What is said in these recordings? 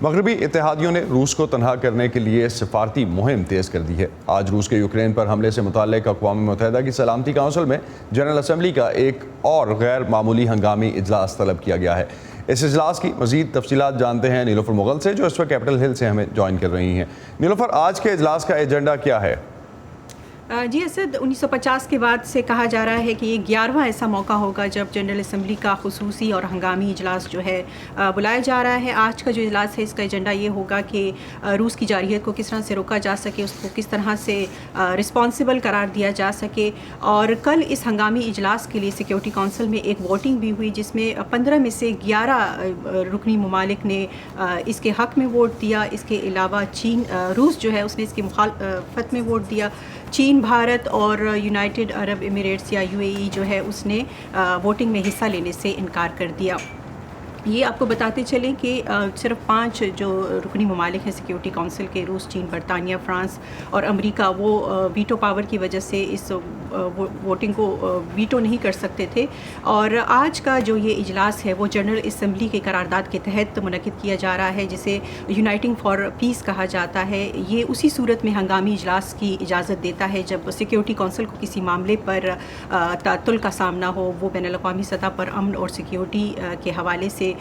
مغربی اتحادیوں نے روس کو تنہا کرنے کے لیے سفارتی مہم تیز کر دی ہے۔ آج روس کے یوکرین پر حملے سے متعلق اقوام متحدہ کی سلامتی کونسل میں جنرل اسمبلی کا ایک اور غیر معمولی ہنگامی اجلاس طلب کیا گیا ہے۔ اس اجلاس کی مزید تفصیلات جانتے ہیں نیلوفر مغل سے، جو اس وقت کیپٹل ہل سے ہمیں جوائن کر رہی ہیں۔ نیلوفر، آج کے اجلاس کا ایجنڈا کیا ہے؟ جی اسد، 1950 کے بعد سے کہا جا رہا ہے کہ یہ 11واں ایسا موقع ہوگا جب جنرل اسمبلی کا خصوصی اور ہنگامی اجلاس جو ہے بلایا جا رہا ہے۔ آج کا جو اجلاس ہے اس کا ایجنڈا یہ ہوگا کہ روس کی جارحیت کو کس طرح سے روکا جا سکے، اس کو کس طرح سے رسپانسبل قرار دیا جا سکے۔ اور کل اس ہنگامی اجلاس کے لیے سیکیورٹی کونسل میں ایک ووٹنگ بھی ہوئی، جس میں 15 میں سے 11 رکنی ممالک نے اس کے حق میں ووٹ دیا۔ اس کے علاوہ روس جو ہے اس نے اس کی مخالفت میں ووٹ دیا۔ چین، بھارت اور یونائٹڈ عرب امریٹس یا UAE جو ہے اس نے ووٹنگ میں حصہ لینے سے انکار کر دیا۔ یہ آپ کو بتاتے چلیں کہ صرف 5 جو رکنی ممالک ہیں سیکیورٹی کونسل کے، روس، چین، برطانیہ، فرانس اور امریکہ، وہ ویٹو پاور کی وجہ سے اس ووٹنگ کو ویٹو نہیں کر سکتے تھے۔ اور آج کا جو یہ اجلاس ہے وہ جنرل اسمبلی کے قرارداد کے تحت منعقد کیا جا رہا ہے، جسے یونائٹنگ فار پیس کہا جاتا ہے۔ یہ اسی صورت میں ہنگامی اجلاس کی اجازت دیتا ہے جب سیکیورٹی کونسل کو کسی معاملے پر تعطل کا سامنا ہو، وہ بین الاقوامی سطح پر امن اور سیکیورٹی کے حوالے سے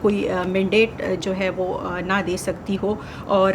کوئی مینڈیٹ جو ہے وہ نہ دے سکتی ہو۔ اور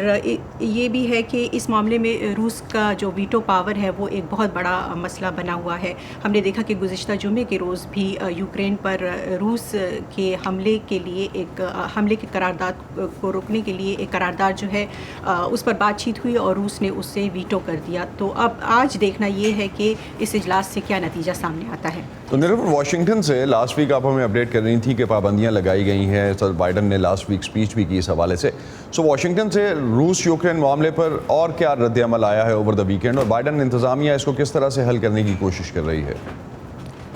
یہ بھی ہے کہ اس معاملے میں روس کا جو ویٹو پاور ہے وہ ایک بہت بڑا مسئلہ بنا ہوا ہے۔ ہم نے دیکھا کہ گزشتہ جمعے کے روز بھی یوکرین پر روس کے حملے کے قرارداد کو روکنے کے لیے ایک قرارداد جو ہے اس پر بات چیت ہوئی اور روس نے اسے ویٹو کر دیا۔ تو اب آج دیکھنا یہ ہے کہ اس اجلاس سے کیا نتیجہ سامنے آتا ہے۔ تو نیلوفر، واشنگٹن سے لاسٹ ویک آپ ہمیں اپڈیٹ کر رہی تھی کہ پابندیاں لگائی گئی ہیں، صدر بائیڈن نے لاسٹ ویک اسپیچ بھی کی اس حوالے سے۔ واشنگٹن سے روس یوکرین معاملے پر اور کیا رد عمل آیا ہے اوور دا ویکینڈ، اور بائیڈن انتظامیہ اس کو کس طرح سے حل کرنے کی کوشش کر رہی ہے؟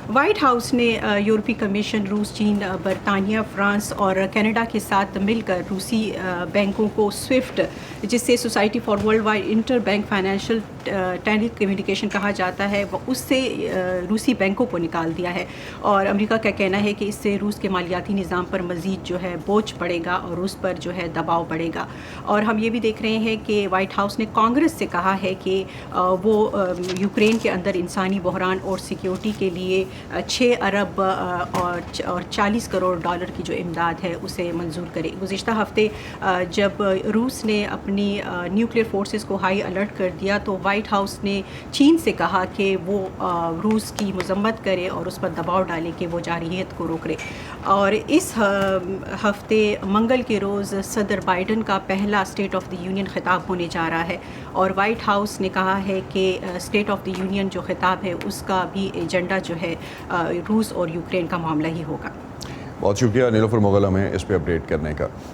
وائٹ ہاؤس نے یورپی کمیشن، روس، چین، برطانیہ، فرانس اور کینیڈا کے ساتھ مل کر روسی بینکوں کو سوئفٹ، جس سے society for worldwide interbank financial telecommunication کہا جاتا ہے، اس سے روسی بینکوں کو نکال دیا ہے۔ اور امریکہ کا کہنا ہے کہ اس سے روس کے مالیاتی نظام پر مزید جو ہے بوجھ پڑے گا اور روس پر جو ہے دباؤ پڑے گا۔ اور ہم یہ بھی دیکھ رہے ہیں کہ وائٹ ہاؤس نے کانگریس سے کہا ہے کہ وہ یوکرین کے اندر انسانی بحران اور سیکیورٹی کے لیے 6 ارب اور 40 کروڑ ڈالر کی جو امداد ہے اسے منظور کرے۔ گزشتہ ہفتے جب روس نے اپنی نیوکلیئر فورسز کو ہائی الرٹ کر دیا تو وائٹ ہاؤس نے چین سے کہا کہ وہ روس کی مذمت کرے اور اس پر دباؤ ڈالے کہ وہ جارحیت کو روک لے۔ اور اس ہفتے منگل کے روز صدر بائیڈن کا پہلا اسٹیٹ آف دی یونین خطاب ہونے جا رہا ہے، اور وائٹ ہاؤس نے کہا ہے کہ اسٹیٹ آف دی یونین جو خطاب ہے اس کا بھی ایجنڈا جو ہے روس اور یوکرین کا معاملہ ہی ہوگا۔ بہت شکریہ نیلوفر مغل ہمیں اس پہ اپڈیٹ کرنے کا۔